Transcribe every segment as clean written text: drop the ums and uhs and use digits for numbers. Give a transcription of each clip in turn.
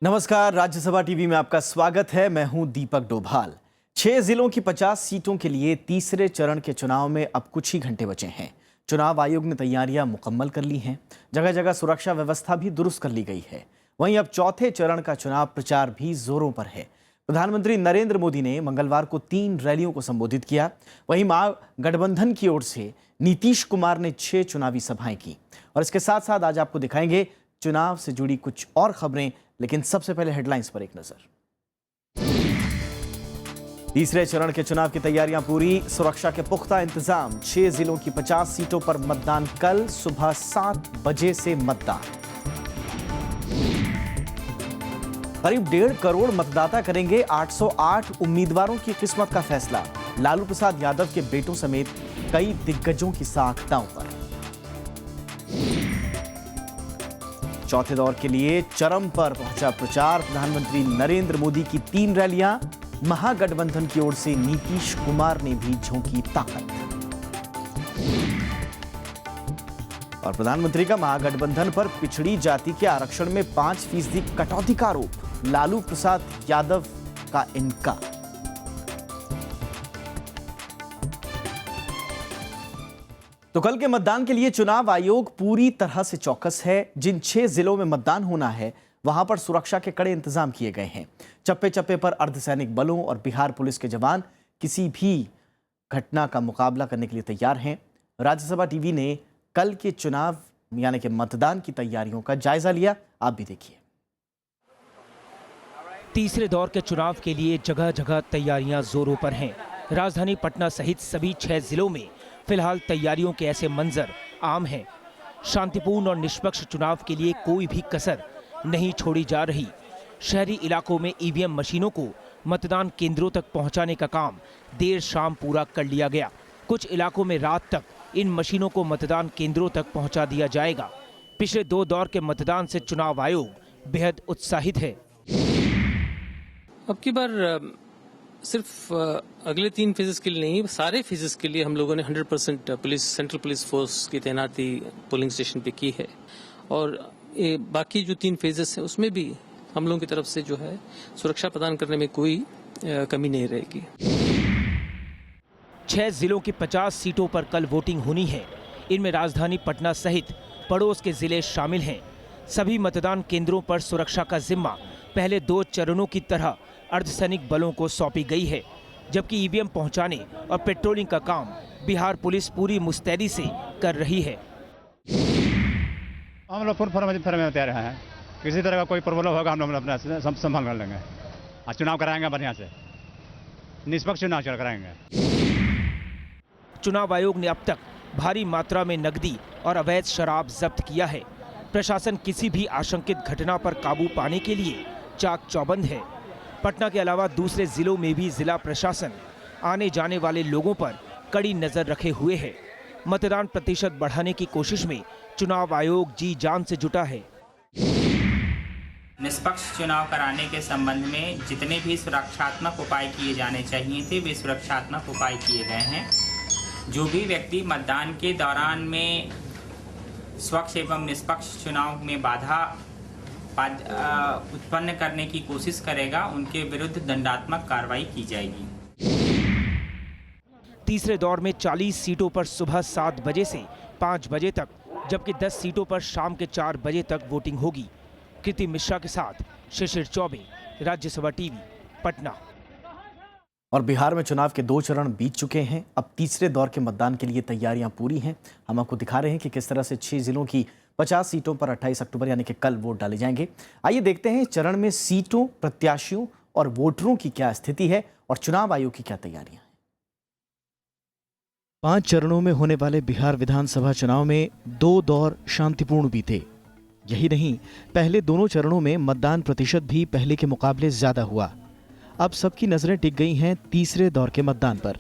नमस्कार, राज्यसभा टीवी में आपका स्वागत है। मैं हूं दीपक डोभाल। 6 जिलों की 50 सीटों के लिए तीसरे चरण के चुनाव में अब कुछ ही घंटे बचे हैं। चुनाव आयोग ने तैयारियां मुकम्मल कर ली हैं। जगह जगह सुरक्षा व्यवस्था भी दुरुस्त कर ली गई है। वहीं अब चौथे चरण का चुनाव प्रचार भी जोरों पर है। प्रधानमंत्री नरेंद्र मोदी ने मंगलवार को 3 रैलियों को संबोधित किया। वहीं महागठबंधन की ओर से नीतीश कुमार ने 6 चुनावी सभाएं की। और इसके साथ साथ आज आपको दिखाएंगे चुनाव से जुड़ी कुछ और खबरें, लेकिन सबसे पहले हेडलाइंस पर एक नजर। तीसरे चरण के चुनाव की तैयारियां पूरी, सुरक्षा के पुख्ता इंतजाम। 6 जिलों की 50 सीटों पर मतदान कल सुबह 7 बजे से मतदान। करीब 1.5 करोड़ मतदाता करेंगे 808 उम्मीदवारों की किस्मत का फैसला। लालू प्रसाद यादव के बेटों समेत कई दिग्गजों की साख दांव पर। चौथे दौर के लिए चरम पर पहुंचा प्रचार। प्रधानमंत्री नरेंद्र मोदी की 3 रैलियां। महागठबंधन की ओर से नीतीश कुमार ने भी झोंकी ताकत। और प्रधानमंत्री का महागठबंधन पर पिछड़ी जाति के आरक्षण में 5% कटौती का आरोप। लालू प्रसाद यादव का इनकार। तो कल के मतदान के लिए चुनाव आयोग पूरी तरह से चौकस है। जिन 6 जिलों में मतदान होना है वहां पर सुरक्षा के कड़े इंतजाम किए गए हैं। चप्पे चप्पे पर अर्धसैनिक बलों और बिहार पुलिस के जवान किसी भी घटना का मुकाबला करने के लिए तैयार हैं। राज्यसभा टीवी ने कल के चुनाव यानी कि मतदान की तैयारियों का जायजा लिया। आप भी देखिए। तीसरे दौर के चुनाव के लिए जगह जगह तैयारियां जोरों पर हैं। राजधानी पटना सहित सभी 6 जिलों में फिलहाल तैयारियों के ऐसे मंजर आम हैं। शांतिपूर्ण और निष्पक्ष चुनाव के लिए कोई भी कसर नहीं छोड़ी जा रही। शहरी इलाकों में ईवीएम मशीनों को मतदान केंद्रों तक पहुंचाने का काम देर शाम पूरा कर लिया गया। कुछ इलाकों में रात तक इन मशीनों को मतदान केंद्रों तक पहुंचा दिया जाएगा। पिछले 2 दौर के मतदान से चुनाव आयोग बेहद उत्साहित है। अब की बार सिर्फ अगले 3 फेजेस के लिए नहीं, सारे फेजेस के लिए हम लोगों ने 100% पुलिस, सेंट्रल पुलिस फोर्स की तैनाती पोलिंग स्टेशन पे की है। और बाकी जो 3 फेजेस हैं उसमें भी हम लोगों की तरफ से जो है सुरक्षा प्रदान करने में कोई कमी नहीं रहेगी। 6 जिलों की 50 सीटों पर कल वोटिंग होनी है। इनमें राजधानी पटना सहित पड़ोस के जिले शामिल हैं। सभी मतदान केंद्रों पर सुरक्षा का जिम्मा पहले 2 चरणों की तरह अर्धसैनिक बलों को सौंपी गई है, जबकि ईवीएम पहुंचाने और पेट्रोलिंग का काम बिहार पुलिस पूरी मुस्तैदी से कर रही है। हम लोग फुल फॉर्म में तैयार हैं। किसी तरह का कोई प्रॉब्लम होगा हम लोग अपना संभाल कर लेंगे और चुनाव कराएंगे बढ़िया से, निष्पक्ष चुनाव कराएंगे। चुनाव आयोग ने अब तक भारी मात्रा में नकदी और अवैध शराब जब्त किया है। प्रशासन किसी भी आशंकित घटना पर काबू पाने के लिए चाक चौबंद है। पटना के अलावा दूसरे जिलों में भी जिला प्रशासन आने जाने वाले लोगों पर कड़ी नजर रखे हुए है। मतदान प्रतिशत बढ़ाने की कोशिश में चुनाव आयोग जी जान से जुटा है। निष्पक्ष चुनाव कराने के संबंध में जितने भी सुरक्षात्मक उपाय किए जाने चाहिए थे वे सुरक्षात्मक उपाय किए गए हैं। जो भी व्यक्ति मतदान के दौरान में स्वच्छ एवं निष्पक्ष चुनाव में बाधा उत्पन्न करने की कोशिश करेगा, उनके विरुद्ध दंडात्मक कार्रवाई की जाएगी। तीसरे दौर में 40 सीटों पर सुबह 7 बजे से 5 बजे तक, जबकि 10 सीटों पर शाम के 4 बजे तक वोटिंग होगी। कृति मिश्रा के साथ शिशिर चौबे, राज्यसभा टीवी, पटना। और बिहार में चुनाव के 2 चरण बीत चुके हैं। अब तीसरे दौर के मतदान के लिए तैयारियां पूरी हैं। हम आपको दिखा रहे हैं कि किस तरह से 6 जिलों की 50 सीटों पर 28 अक्टूबर यानी कि कल वोट डाले जाएंगे। आइए देखते हैं चरण में सीटों, प्रत्याशियों और वोटरों की क्या स्थिति है और चुनाव आयोग की क्या तैयारियां हैं। 5 चरणों में होने वाले बिहार विधानसभा चुनाव में 2 दौर शांतिपूर्ण बीते। यही नहीं, पहले दोनों चरणों में मतदान प्रतिशत भी पहले के मुकाबले ज्यादा हुआ। अब सबकी नजरें टिक गई हैं तीसरे दौर के मतदान पर।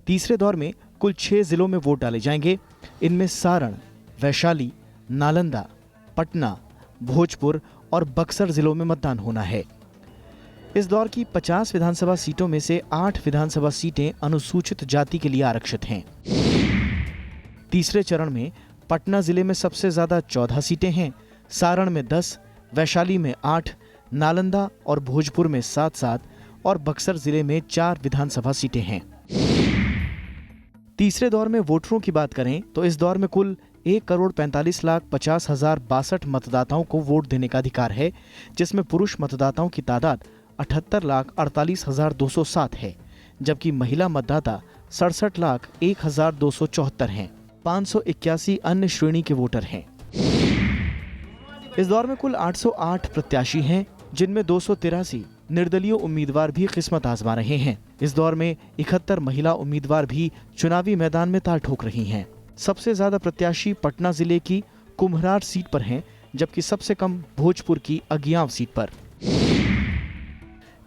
तीसरे दौर में कुल 6 जिलों में वोट डाले जाएंगे। इनमें सारण, वैशाली, नालंदा, पटना, भोजपुर और बक्सर जिलों में मतदान होना है। इस दौर की 50 विधानसभा सीटों में से 8 विधानसभा सीटें अनुसूचित जाति के लिए आरक्षित हैं। तीसरे चरण में पटना जिले में सबसे ज्यादा 14 सीटें हैं, सारण में 10, वैशाली में 8, नालंदा और भोजपुर में 7-7 और बक्सर जिले में 4 विधानसभा सीटें हैं। तीसरे दौर में वोटरों की बात करें तो इस दौर में कुल 1,45,50,062 मतदाताओं को वोट देने का अधिकार है, जिसमें पुरुष मतदाताओं की तादाद 78,48,207 है, जबकि महिला मतदाता 67,01,274 हैं। 581 अन्य श्रेणी के वोटर हैं। इस दौर में कुल 808 प्रत्याशी हैं, जिनमें 283 निर्दलीय उम्मीदवार भी किस्मत आजमा रहे हैं। इस दौर में 71 महिला उम्मीदवार भी चुनावी मैदान में ताल ठोक रही हैं। सबसे ज्यादा प्रत्याशी पटना जिले की कुम्हरार सीट पर हैं, जबकि सबसे कम भोजपुर की अगियाव सीट पर।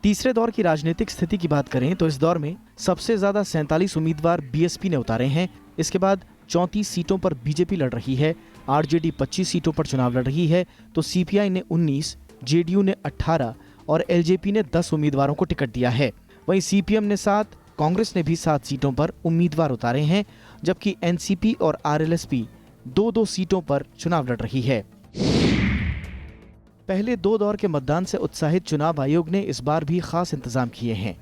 तीसरे दौर की राजनीतिक स्थिति की बात करें तो इस दौर में सबसे ज्यादा 47 उम्मीदवार बीएसपी ने उतारे हैं। इसके बाद 34 सीटों पर बीजेपी लड़ रही है, आरजेडी 25 सीटों पर चुनाव लड़ रही है, तो सीपीआई ने 19, जेडीयू ने 18 और एलजेपी ने 10 उम्मीदवारों को टिकट दिया है। वहीं सीपीएम ने 7, कांग्रेस ने भी 7 सीटों पर उम्मीदवार उतारे हैं, जबकि एनसीपी और आरएलएसपी 2-2 सीटों पर चुनाव लड़ रही है। पहले 2 दौर के मतदान से उत्साहित चुनाव आयोग ने इस बार भी खास इंतजाम किए हैं।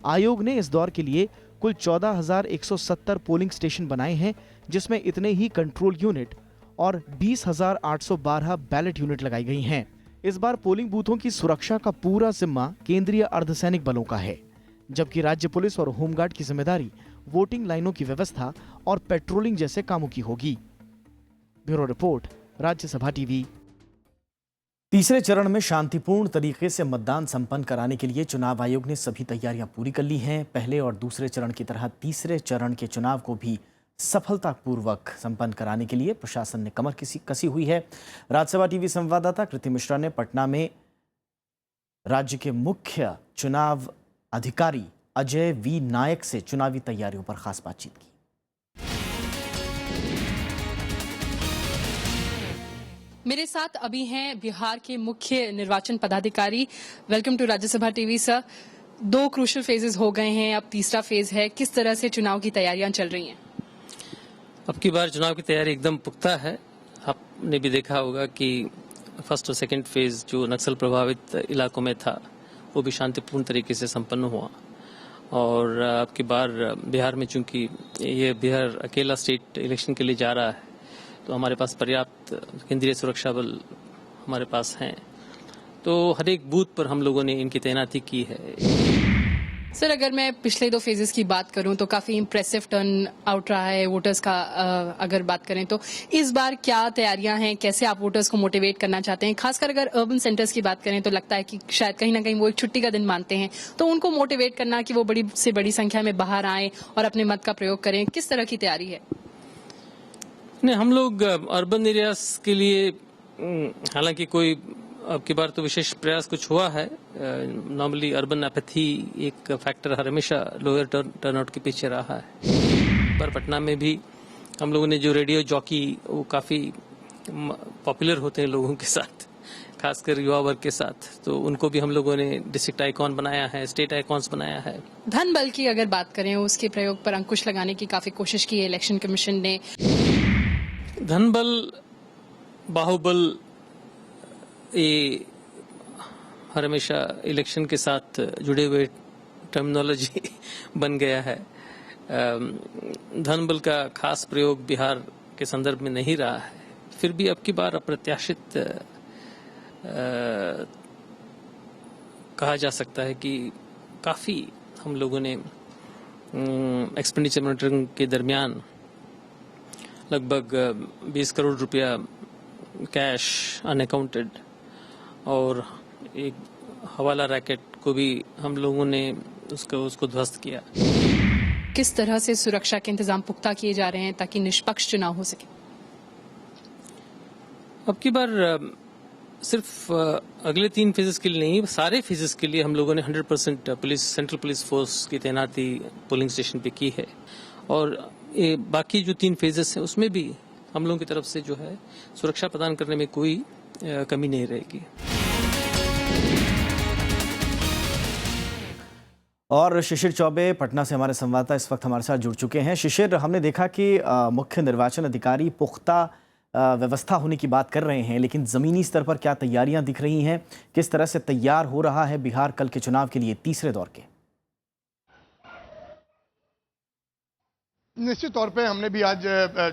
आयोग ने इस दौर के लिए कुल 14,170 पोलिंग स्टेशन बनाए हैं, जिसमें इतने ही कंट्रोल यूनिट और 20,812 बैलेट यूनिट लगाई गई हैं। इस बार पोलिंग बूथों की सुरक्षा का पूरा जिम्मा केंद्रीय अर्धसैनिक बलों का है, जबकि राज्य पुलिस और होमगार्ड की जिम्मेदारी वोटिंग लाइनों की व्यवस्था और पेट्रोलिंग जैसे कामों की होगी। Bureau report, Rajya Sabha TV. तीसरे चरण में शांतिपूर्ण तरीके से मतदान संपन्न कराने के लिए चुनाव आयोग ने सभी तैयारियां पूरी कर ली हैं। पहले और दूसरे चरण की तरह तीसरे चरण के चुनाव को भी सफलतापूर्वक संपन्न कराने के लिए प्रशासन ने कमर कसी हुई है। राज्यसभा टीवी संवाददाता कृति मिश्रा ने पटना में राज्य के मुख्य चुनाव अधिकारी अजय वी नायक से चुनावी तैयारियों पर खास बातचीत की। मेरे साथ अभी हैं बिहार के मुख्य निर्वाचन पदाधिकारी। Welcome to Rajya Sabha TV sir. 2 crucial phases हो गए हैं, अब तीसरा फेज है। किस तरह से चुनाव की तैयारियां चल रही हैं? अब की बार चुनाव की तैयारी एकदम पुख्ता है। आपने भी देखा होगा कि फर्स्ट और सेकंड फेज जो नक्सल प्रभावित इलाकों में था वो भी शांतिपूर्ण तरीके से संपन्न हुआ। और अब की बार बिहार में चूंकि ये बिहार अकेला स्टेट इलेक्शन के लिए जा रहा है, तो हमारे पास पर्याप्त केंद्रीय सुरक्षा बल हमारे पास हैं, तो हर एक बूथ पर हम लोगों ने इनकी तैनाती की है। सर, अगर मैं पिछले 2 फेजेस की बात करूं तो काफी इम्प्रेसिव टर्न आउट रहा है वोटर्स का। अगर बात करें तो इस बार क्या तैयारियां हैं, कैसे आप वोटर्स को मोटिवेट करना चाहते हैं? खासकर अगर अर्बन सेंटर्स की बात करें तो लगता है कि शायद कहीं ना कहीं वो एक छुट्टी का दिन मानते हैं, तो उनको मोटिवेट करना कि वो बड़ी से बड़ी संख्या में बाहर आएं और अपने मत का प्रयोग करें, किस तरह की तैयारी है? नहीं, हम लोग अर्बन एरियाज के लिए हालांकि कोई अब की बार तो विशेष प्रयास कुछ हुआ है। नॉर्मली अर्बन एपैथी एक फैक्टर हमेशा लोअर टर्नआउट के पीछे रहा है। पर पटना में भी हम लोगों ने जो रेडियो जॉकी वो काफी पॉपुलर होते हैं लोगों के साथ, खासकर युवा वर्ग के साथ, तो उनको भी हम लोगों ने डिस्ट्रिक्ट आइकॉन बनाया है, स्टेट आइकॉन्स बनाया है। धन बल की अगर बात करें, उसके प्रयोग पर अंकुश लगाने की काफी कोशिश की है इलेक्शन कमीशन ने। धन बल, बाहुबल, ये हमेशा इलेक्शन के साथ जुड़े हुए टर्मिनोलॉजी बन गया है। धन बल का खास प्रयोग बिहार के संदर्भ में नहीं रहा है, फिर भी अब की बार अप्रत्याशित कहा जा सकता है कि काफी हम लोगों ने एक्सपेंडिचर मॉनिटरिंग के दरमियान लगभग 20 करोड़ रुपया कैश अनअकाउंटेड और एक हवाला रैकेट को भी हम लोगों ने उसको ध्वस्त किया। किस तरह से सुरक्षा के इंतजाम पुख्ता किए जा रहे हैं ताकि निष्पक्ष चुनाव हो सके? अब की बार सिर्फ अगले 3 फेजेस के लिए नहीं, सारे फेजेस के लिए हम लोगों ने 100% पुलिस, सेंट्रल पुलिस फोर्स की तैनाती पोलिंग स्टेशन पे की है। और ये बाकी जो 3 फेजेस हैं उसमें भी हम लोगों की तरफ से जो है सुरक्षा प्रदान करने में कोई कमी नहीं रहेगी। और शिशिर चौबे पटना से हमारे संवाददाता इस वक्त हमारे साथ जुड़ चुके हैं। शिशिर, हमने देखा कि मुख्य निर्वाचन अधिकारी पुख्ता व्यवस्था होने की बात कर रहे हैं, लेकिन ज़मीनी स्तर पर क्या तैयारियां दिख रही हैं? किस तरह से तैयार हो रहा है बिहार कल के चुनाव के लिए तीसरे दौर के? निश्चित तौर पे हमने भी आज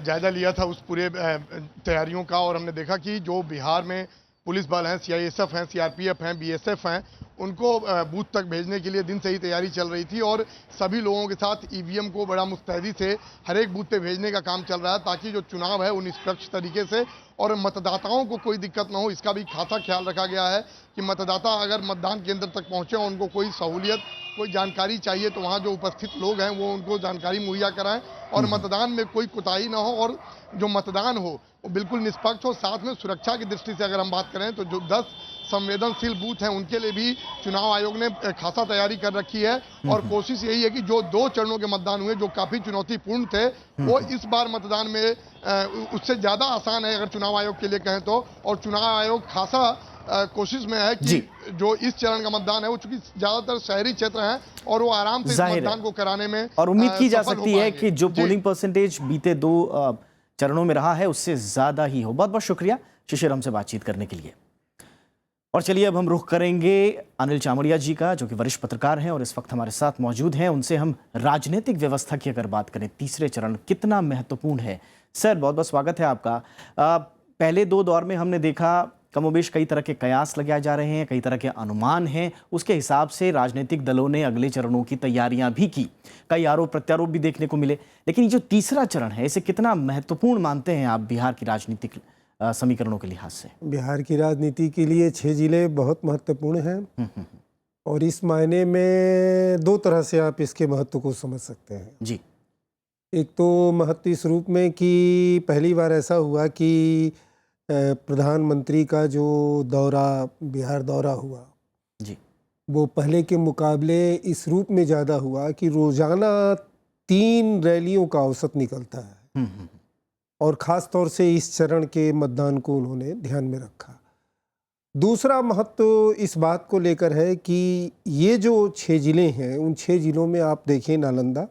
जायजा लिया था उस पूरे तैयारियों का, और हमने देखा कि जो बिहार में पुलिस बल हैं, सीआईएसएफ हैं, सीआरपीएफ हैं, बीएसएफ हैं, उनको बूथ तक भेजने के लिए दिन से ही तैयारी चल रही थी और सभी लोगों के साथ ईवीएम को बड़ा मुस्तैदी से हर एक बूथ पे भेजने का काम चल रहा है, ताकि जो चुनाव है वो निष्पक्ष तरीके से और मतदाताओं को कोई दिक्कत ना हो, इसका भी खासा ख्याल रखा गया है कि मतदाता अगर मतदान केंद्र तक पहुंचे और उनको कोई सहूलियत, कोई जानकारी चाहिए तो वहाँ जो उपस्थित लोग हैं वो उनको जानकारी मुहैया कराएं और मतदान में कोई कोताही ना हो और जो मतदान हो वो बिल्कुल निष्पक्ष हो। साथ में सुरक्षा की दृष्टि से अगर हम बात करें तो जो 10 संवेदनशील बूथ हैं उनके लिए भी चुनाव आयोग ने खासा तैयारी कर रखी है और कोशिश यही है कि जो 2 चरणों के मतदान हुए जो काफी चुनौतीपूर्ण थे वो इस बार मतदान में उससे ज्यादा आसान है अगर चुनाव आयोग के लिए कहें तो। और चुनाव आयोग खासा कोशिश में है कि जो इस चरण का मतदान है वो चूंकि ज्यादातर शहरी क्षेत्र हैं और वो आराम से इस मतदान को कराने में और उम्मीद की जा सकती है कि जो पोलिंग परसेंटेज बीते 2 चरणों में रहा है उससे ज्यादा ही हो। बहुत बहुत शुक्रिया शिशिर हमसे बातचीत करने के लिए। और चलिए अब हम रुख करेंगे अनिल चामड़िया जी का, जो कि वरिष्ठ पत्रकार हैं और इस वक्त हमारे साथ मौजूद हैं। उनसे हम राजनीतिक व्यवस्था की अगर बात करें, तीसरे चरण कितना महत्वपूर्ण है। सर बहुत बहुत स्वागत है आपका। पहले 2 दौर में हमने देखा कमोबेश कई तरह के कयास लगाए जा रहे हैं, कई तरह के अनुमान हैं, उसके हिसाब से राजनीतिक दलों ने अगले चरणों की तैयारियां भी की, कई आरोप प्रत्यारोप भी देखने को मिले। लेकिन ये जो तीसरा चरण है इसे कितना महत्वपूर्ण मानते हैं आप बिहार की राजनीतिक समीकरणों के लिहाज से? बिहार की राजनीति के लिए 6 जिले बहुत महत्वपूर्ण हैं और इस मायने में 2 तरह से आप इसके महत्व को समझ सकते हैं जी। एक तो महत्व इस रूप में कि पहली बार ऐसा हुआ कि प्रधानमंत्री का जो दौरा, बिहार दौरा हुआ जी, वो पहले के मुकाबले इस रूप में ज़्यादा हुआ कि रोज़ाना 3 रैलियों का औसत निकलता है और ख़ास तौर से इस चरण के मतदान को उन्होंने ध्यान में रखा। दूसरा महत्व इस बात को लेकर है कि ये जो 6 जिले हैं उन 6 जिलों में आप देखें नालंदा,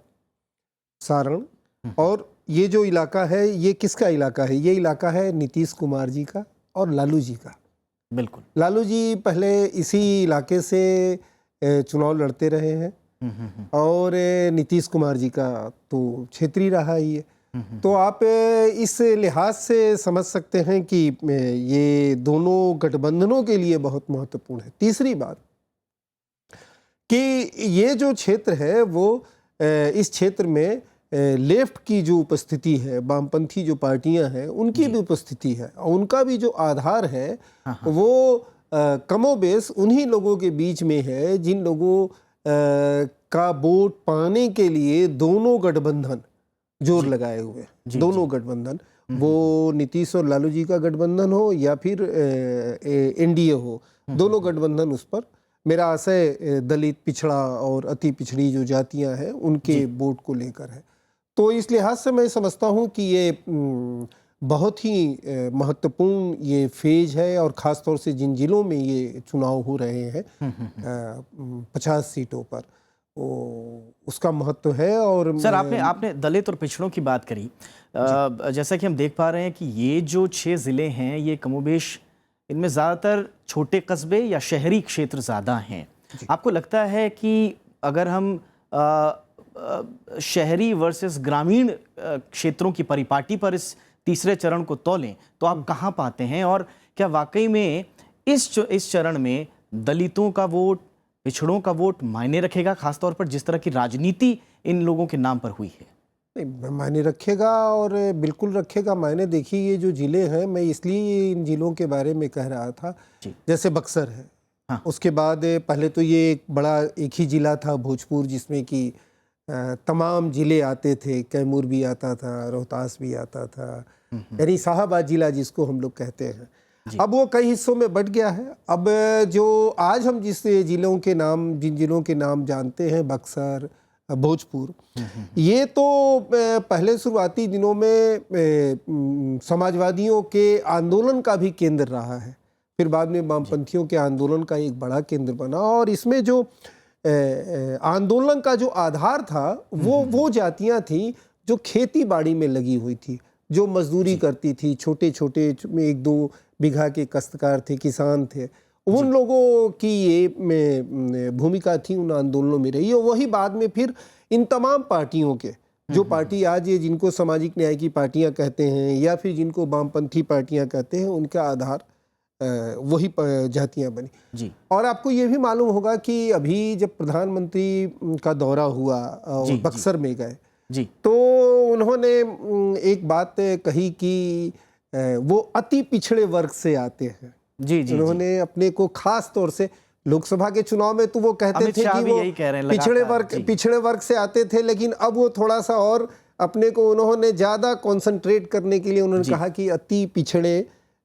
सारण और ये जो इलाका है ये किसका इलाका है? ये इलाका है नीतीश कुमार जी का और लालू जी का। बिल्कुल, लालू जी पहले इसी इलाके से चुनाव लड़ते रहे हैं और नीतीश कुमार जी का तो क्षेत्रीय रहा ही है। तो आप इस लिहाज से समझ सकते हैं कि ये दोनों गठबंधनों के लिए बहुत महत्वपूर्ण है। तीसरी बात कि ये जो क्षेत्र है वो इस क्षेत्र में लेफ्ट की जो उपस्थिति है, वामपंथी जो पार्टियां हैं उनकी भी उपस्थिति है और उनका भी जो आधार है वो कमोबेश उन्हीं लोगों के बीच में है जिन लोगों का वोट पाने के लिए दोनों गठबंधन जोर लगाए हुए हैं। दोनों गठबंधन, वो नीतीश और लालू जी का गठबंधन हो या फिर एनडीए हो, दोनों गठबंधन उस पर मेरा आशय दलित, पिछड़ा और अति पिछड़ी जो जातियां हैं उनके वोट को लेकर है। तो इस लिहाज से मैं समझता हूं कि ये बहुत ही महत्वपूर्ण ये फेज है और ख़ास तौर से जिन जिलों में ये चुनाव हो रहे हैं 50 सीटों पर उसका महत्व है। और सर आपने दलित और पिछड़ों की बात करी, जैसा कि हम देख पा रहे हैं कि ये जो 6 जिले हैं ये कमोबेश इनमें ज़्यादातर छोटे कस्बे या शहरी क्षेत्र ज़्यादा हैं। आपको लगता है कि अगर हम शहरी वर्सेस ग्रामीण क्षेत्रों की परिपाटी पर इस तीसरे चरण को तौलें तो आप कहां पाते हैं? और क्या वाकई में इस चरण में दलितों का वोट, पिछड़ों का वोट मायने रखेगा, खासतौर पर जिस तरह की राजनीति इन लोगों के नाम पर हुई है? नहीं, मायने रखेगा और बिल्कुल रखेगा मायने। देखिए ये जो जिले हैं, मैं इसलिए इन जिलों के बारे में कह रहा था, जैसे बक्सर है, हाँ। उसके बाद पहले तो ये एक ही जिला था भोजपुर, जिसमें कि तमाम जिले आते थे, कैमूर भी आता था, रोहतास भी आता था, यानी शाहाबाद जिला जिसको हम लोग कहते हैं। अब वो कई हिस्सों में बट गया है। अब जो आज हम जिन जिलों के नाम जानते हैं, बक्सर, भोजपुर, ये तो पहले शुरुआती दिनों में समाजवादियों के आंदोलन का भी केंद्र रहा है, फिर बाद में वामपंथियों के आंदोलन का एक बड़ा केंद्र बना और इसमें जो आंदोलन का जो आधार था वो जातियां थी जो खेती बाड़ी में लगी हुई थी, जो मजदूरी करती थी, छोटे छोटे 1-2 बीघा के काश्तकार थे, किसान थे, उन लोगों की ये भूमिका थी उन आंदोलनों में रही। और वही बाद में फिर इन तमाम पार्टियों के, जो पार्टी आज ये जिनको सामाजिक न्याय की पार्टियां कहते हैं या फिर जिनको वामपंथी पार्टियां कहते हैं, उनका आधार वही जातियां बनी जी। और आपको ये भी मालूम होगा कि अभी जब प्रधानमंत्री का दौरा हुआ और जी, बक्सर में गए जी तो उन्होंने एक बात कही कि वो अति पिछड़े वर्ग से आते हैं। जी जी उन्होंने अपने को खास तौर से लोकसभा के चुनाव में तो वो कहते अमित थे शाह कि भी वो यही कह रहे हैं लगातार, जी। पिछड़े वर्ग से आते थे, लेकिन अब वो थोड़ा सा और अपने को उन्होंने ज्यादा कंसंट्रेट करने के लिए उन्होंने कहा कि अति पिछड़े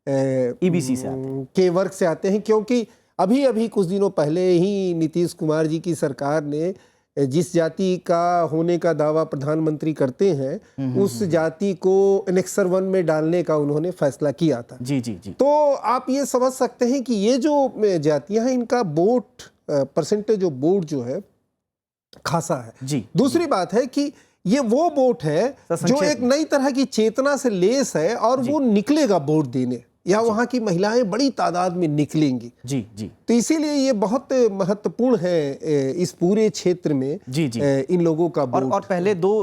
ईबीसी से आते हैं। के वर्ग से आते हैं, क्योंकि अभी अभी कुछ दिनों पहले ही नीतीश कुमार जी की सरकार ने जिस जाति का होने का दावा प्रधानमंत्री करते हैं उस जाति को एनेक्सर 1 में डालने का उन्होंने फैसला किया था। जी जी जी। तो आप ये समझ सकते हैं कि ये जो जातियां हैं इनका वोट परसेंटेज जो वोट जो है खासा है। जी। दूसरी बात है कि ये वो वोट है जो एक नई तरह की चेतना से लेस है और वो निकलेगा वोट देने, या वहां की महिलाएं बड़ी तादाद में निकलेंगी। जी जी। तो इसीलिए ये बहुत महत्वपूर्ण है इस पूरे क्षेत्र में जी जी। इन लोगों का वोट। और पहले 2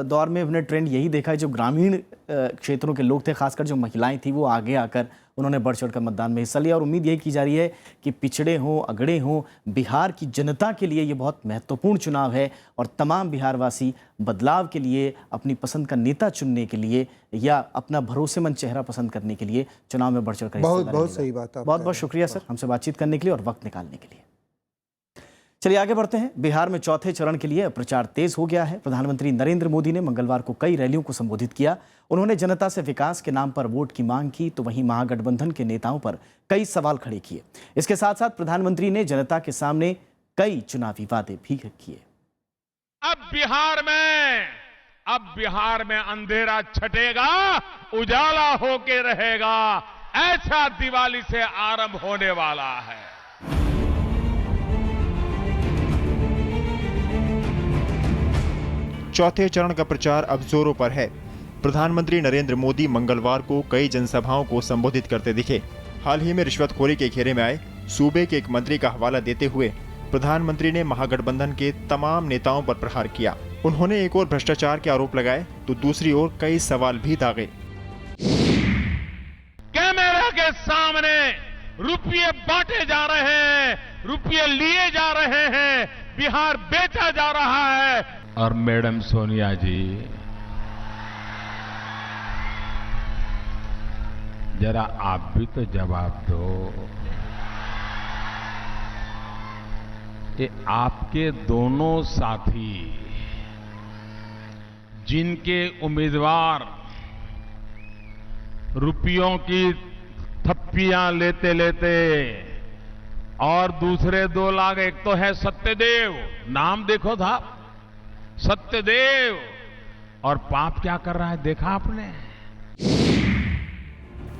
दौर में हमने ट्रेंड यही देखा है, जो ग्रामीण क्षेत्रों के लोग थे, खासकर जो महिलाएं थी, वो आगे आकर उन्होंने बढ़ चढ़कर मतदान में हिस्सा लिया। और उम्मीद यही की जा रही है कि पिछड़े हों अगड़े हों, बिहार की जनता के लिए ये बहुत महत्वपूर्ण चुनाव है और तमाम बिहारवासी बदलाव के लिए, अपनी पसंद का नेता चुनने के लिए या अपना भरोसेमंद चेहरा पसंद करने के लिए चुनाव में बढ़ चढ़कर बहुत बहुत सही बात है। बहुत बहुत शुक्रिया सर हमसे बातचीत करने के लिए और वक्त निकालने के लिए। चलिए आगे बढ़ते हैं। बिहार में चौथे चरण के लिए प्रचार तेज हो गया है। प्रधानमंत्री नरेंद्र मोदी ने मंगलवार को कई रैलियों को संबोधित किया। उन्होंने जनता से विकास के नाम पर वोट की मांग की, तो वहीं महागठबंधन के नेताओं पर कई सवाल खड़े किए। इसके साथ साथ प्रधानमंत्री ने जनता के सामने कई चुनावी वादे भी किए। अब बिहार में अंधेरा छटेगा, उजाला होके रहेगा, ऐसा दिवाली से आरंभ होने वाला है। चौथे चरण का प्रचार अब जोरों पर है। प्रधानमंत्री नरेंद्र मोदी मंगलवार को कई जनसभाओं को संबोधित करते दिखे। हाल ही में रिश्वतखोरी के घेरे में आए सूबे के एक मंत्री का हवाला देते हुए प्रधानमंत्री ने महागठबंधन के तमाम नेताओं पर प्रहार किया। उन्होंने एक ओर भ्रष्टाचार के आरोप लगाए तो दूसरी ओर कई सवाल भी दागे। कैमरा के सामने रुपये बांटे जा रहे हैं, रुपये लिए जा रहे हैं, बिहार बेचा जा रहा है। और मैडम सोनिया जी, जरा आप भी तो जवाब दो। ये आपके दोनों साथी जिनके उम्मीदवार रुपयों की थप्पियां लेते लेते और दूसरे 2 लाख, एक तो है सत्यदेव, नाम देखो था सत्यदेव, और पाप क्या कर रहा है देखा आपने।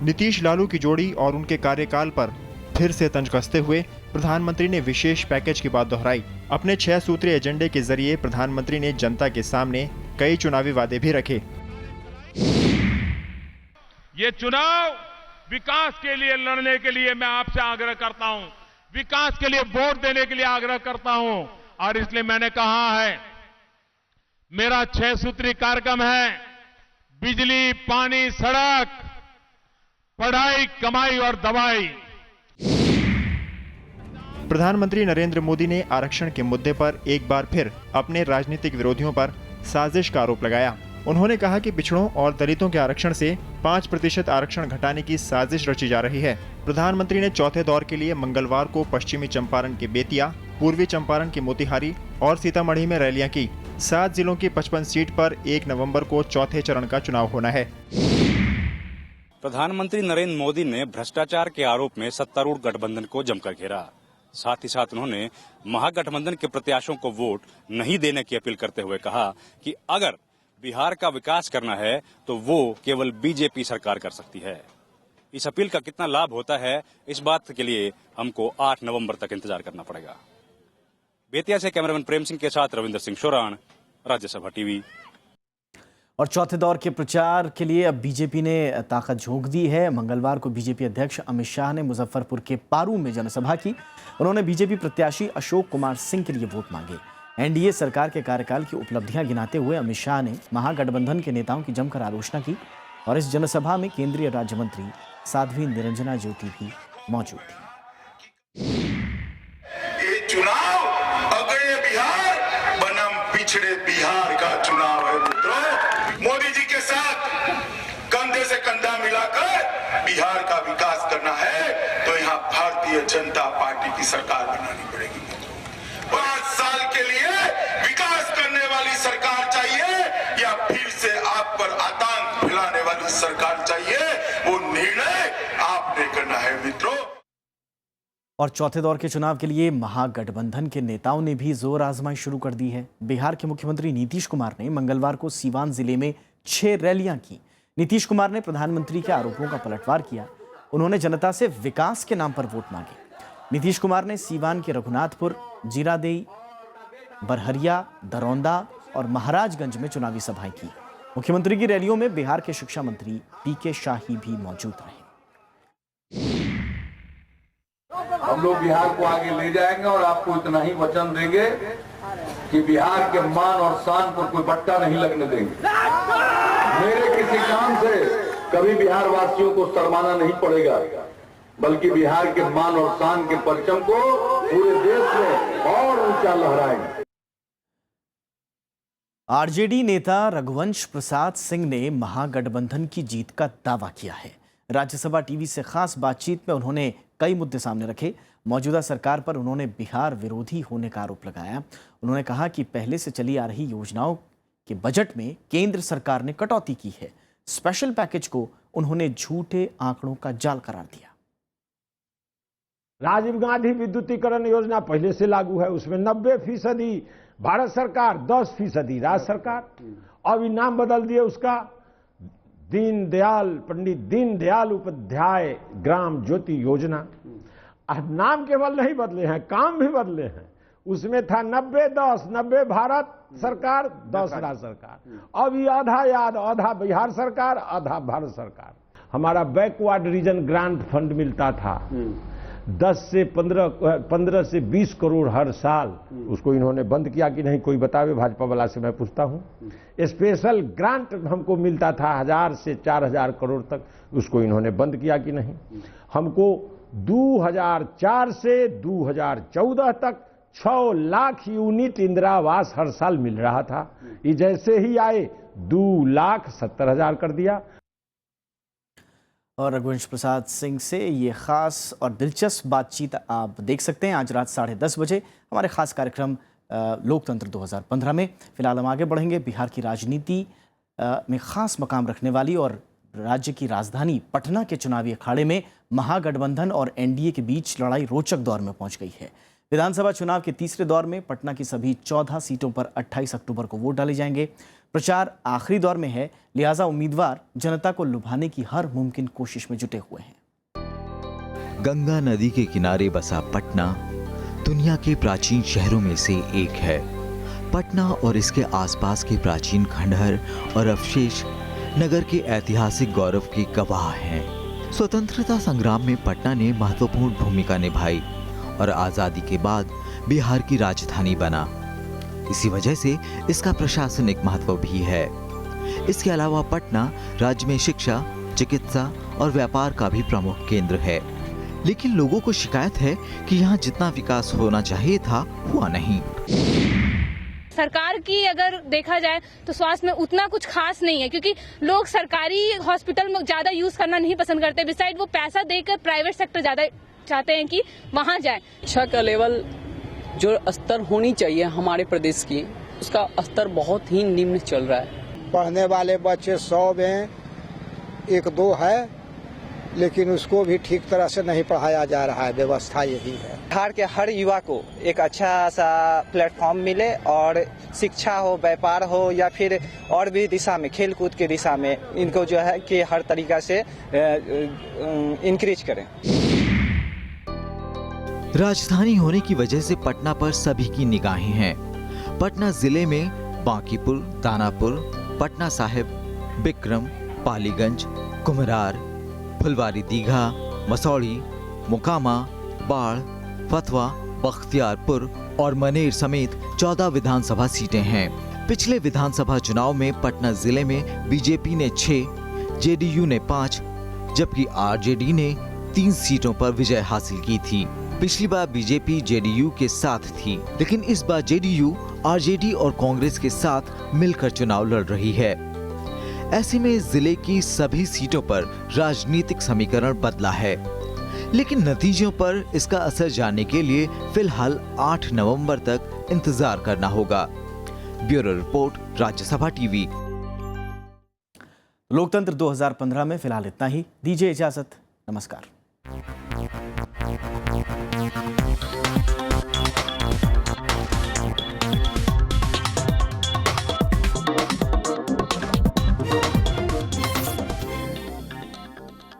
नीतीश लालू की जोड़ी और उनके कार्यकाल पर फिर से तंज कसते हुए प्रधानमंत्री ने विशेष पैकेज की बात दोहराई। अपने 6 सूत्रीय एजेंडे के जरिए प्रधानमंत्री ने जनता के सामने कई चुनावी वादे भी रखे। ये चुनाव विकास के लिए लड़ने के लिए मैं आपसे आग्रह करता हूं, विकास के लिए वोट देने के लिए आग्रह करता हूं, और इसलिए मैंने कहा है मेरा 6 सूत्री कार्यक्रम है, बिजली, पानी, सड़क, पढ़ाई, कमाई और दवाई। प्रधानमंत्री नरेंद्र मोदी ने आरक्षण के मुद्दे पर एक बार फिर अपने राजनीतिक विरोधियों पर साजिश का आरोप लगाया। उन्होंने कहा कि पिछड़ों और दलितों के आरक्षण से 5% आरक्षण घटाने की साजिश रची जा रही है। प्रधानमंत्री ने चौथे दौर के लिए मंगलवार को पश्चिमी चंपारण के बेतिया, पूर्वी चंपारण के मोतिहारी और सीतामढ़ी में रैलियां की। 7 जिलों की 55 सीट पर 1 नवंबर को चौथे चरण का चुनाव होना है। प्रधानमंत्री नरेंद्र मोदी ने भ्रष्टाचार के आरोप में सत्तारूढ़ गठबंधन को जमकर घेरा। साथ ही साथ उन्होंने महागठबंधन के प्रत्याशियों को वोट नहीं देने की अपील करते हुए कहा कि अगर बिहार का विकास करना है तो वो केवल बीजेपी सरकार कर सकती है। इस अपील का कितना लाभ होता है, इस बात के लिए हमको 8 नवंबर तक इंतजार करना पड़ेगा। बेतिया से कैमरामैन प्रेम सिंह के साथ रविंदर सिंह शोरान, राज्यसभा टीवी। और चौथे दौर के प्रचार के लिए अब बीजेपी ने ताकत झोंक दी है। मंगलवार को बीजेपी अध्यक्ष अमित शाह ने मुजफ्फरपुर के पारू में जनसभा की। उन्होंने बीजेपी प्रत्याशी अशोक कुमार सिंह के लिए वोट मांगे। एनडीए सरकार के कार्यकाल की उपलब्धियां गिनाते हुए अमित शाह ने महागठबंधन के नेताओं की जमकर आलोचना की और इस जनसभा में केंद्रीय राज्य मंत्री साध्वी निरंजना ज्योति भी मौजूद थी। ये चुनाव अगड़े बिहार बनाम पिछड़े बिहार का चुनाव है मित्रों। मोदी जी के साथ कंधे से कंधा मिलाकर बिहार का विकास करना है तो यहाँ भारतीय जनता पार्टी की सरकार बनानी पड़ेगी। 5 साल के लिए विकास करने वाली सरकार चाहिए या फिर से आप पर आतंक फैलाने वाली सरकार चाहिए, वो निर्णय आपने करना है मित्रों। और चौथे दौर के चुनाव के लिए महागठबंधन के नेताओं ने भी जोर आजमाई शुरू कर दी है। बिहार के मुख्यमंत्री नीतीश कुमार ने मंगलवार को सीवान जिले में 6 रैलियां की। नीतीश कुमार ने प्रधानमंत्री के आरोपों का पलटवार किया। उन्होंने जनता से विकास के नाम पर वोट मांगे। नीतीश कुमार ने सीवान के रघुनाथपुर, जीरादेई, बरहरिया, दरौंदा और महाराजगंज में चुनावी सभाएं की। मुख्यमंत्री की रैलियों में बिहार के शिक्षा मंत्री पीके शाही भी मौजूद रहे। हम लोग बिहार को आगे ले जाएंगे और आपको इतना ही वचन देंगे कि बिहार के मान और शान पर कोई बट्टा नहीं लगने देंगे। मेरे किसी काम से कभी बिहार वासियों को शर्माना नहीं पड़ेगा, बल्कि बिहार के मान और शान के परचम को पूरे देश में और ऊंचा लहराएंगे। आरजेडी नेता रघुवंश प्रसाद सिंह ने महागठबंधन की जीत का दावा किया है। राज्यसभा टीवी से खास बातचीत में उन्होंने कई मुद्दे सामने रखे। मौजूदा सरकार पर उन्होंने बिहार विरोधी होने का आरोप लगाया। उन्होंने कहा कि पहले से चली आ रही योजनाओं के बजट में केंद्र सरकार ने कटौती की है। स्पेशल पैकेज को उन्होंने झूठे आंकड़ों का जाल करार दिया। राजीव गांधी विद्युतीकरण योजना पहले से लागू है, उसमें 90% भारत सरकार, 10% राज्य सरकार। अब नाम बदल दिए उसका, पंडित दीनदयाल उपाध्याय ग्राम ज्योति योजना। नाम केवल नहीं बदले हैं, काम भी बदले हैं। उसमें था 90-10, 90 भारत सरकार, 10 राज्य सरकार। अब ये आधा बिहार सरकार, आधा भारत सरकार। हमारा बैकवर्ड रीजन ग्रांट फंड मिलता था 15 से 20 करोड़ हर साल, उसको इन्होंने बंद किया कि नहीं, कोई बतावे भाजपा वाला से मैं पूछता हूं। स्पेशल ग्रांट हमको मिलता था 1000 से 4000 करोड़ तक, उसको इन्होंने बंद किया कि नहीं। हमको 2004 से 2014 तक 6 लाख यूनिट इंदिरा आवास हर साल मिल रहा था। ये जैसे ही आए 2,70,000 कर दिया। और रघुवंश प्रसाद सिंह से ये खास और दिलचस्प बातचीत आप देख सकते हैं आज रात 10:30 बजे हमारे खास कार्यक्रम लोकतंत्र 2015 में। फिलहाल हम आगे बढ़ेंगे। बिहार की राजनीति में खास मकाम रखने वाली और राज्य की राजधानी पटना के चुनावी अखाड़े में महागठबंधन और एनडीए के बीच लड़ाई रोचक दौर में पहुंच गई है। विधानसभा चुनाव के तीसरे दौर में पटना की सभी 14 सीटों पर 28 अक्टूबर को वोट डाले जाएंगे। प्रचार आखिरी दौर में है, लिहाजा उम्मीदवार जनता को लुभाने की हर मुमकिन कोशिश में जुटे हुए हैं। गंगा नदी के किनारे बसा पटना दुनिया के प्राचीन शहरों में से एक है। पटना और इसके आसपास के प्राचीन खंडहर और अवशेष नगर के ऐतिहासिक गौरव के गवाह हैं। स्वतंत्रता संग्राम में पटना ने महत्वपूर्ण भूमिका निभाई और आजादी के बाद बिहार की राजधानी बना। इसी वजह से इसका प्रशासनिक महत्व भी है। इसके अलावा पटना राज्य में शिक्षा, चिकित्सा और व्यापार का भी प्रमुख केंद्र है। लेकिन लोगों को शिकायत है कि यहाँ जितना विकास होना चाहिए था हुआ नहीं। सरकार की अगर देखा जाए तो स्वास्थ्य में उतना कुछ खास नहीं है, क्योंकि लोग सरकारी हॉस्पिटल में ज्यादा यूज करना नहीं पसंद करते। बिसाइड वो पैसा देकर प्राइवेट सेक्टर ज्यादा चाहते हैं कि वहाँ जाए। शिक्षा का लेवल जो स्तर होनी चाहिए हमारे प्रदेश की, उसका स्तर बहुत ही निम्न चल रहा है। पढ़ने वाले बच्चे 100 में 1-2 है, लेकिन उसको भी ठीक तरह से नहीं पढ़ाया जा रहा है। व्यवस्था यही है। बिहार के हर युवा को एक अच्छा सा प्लेटफॉर्म मिले और शिक्षा हो, व्यापार हो या फिर और भी दिशा में, खेल कूद की दिशा में इनको जो है कि हर तरीका से इंक्रीज करें। राजधानी होने की वजह से पटना पर सभी की निगाहें हैं। पटना जिले में बांकीपुर, दानापुर, पटना साहिब, बिक्रम, पालीगंज, कुम्हरार, फुलवारी दीघा, मसौड़ी, मुकामा, बाढ़, फतवा, बख्तियारपुर और मनेर समेत 14 विधानसभा सीटें हैं। पिछले विधानसभा चुनाव में पटना जिले में बीजेपी ने 6, जेडीयू ने 5, जबकि आरजेडी ने 3 सीटों पर विजय हासिल की थी। पिछली बार बीजेपी जेडीयू के साथ थी, लेकिन इस बार जेडीयू आरजेडी और कांग्रेस के साथ मिलकर चुनाव लड़ रही है। ऐसे में जिले की सभी सीटों पर राजनीतिक समीकरण बदला है, लेकिन नतीजों पर इसका असर जानने के लिए फिलहाल 8 नवंबर तक इंतजार करना होगा। Bureau report, Rajya Sabha TV. लोकतंत्र 2015 में फिलहाल इतना ही। दीजिए इजाजत। नमस्कार।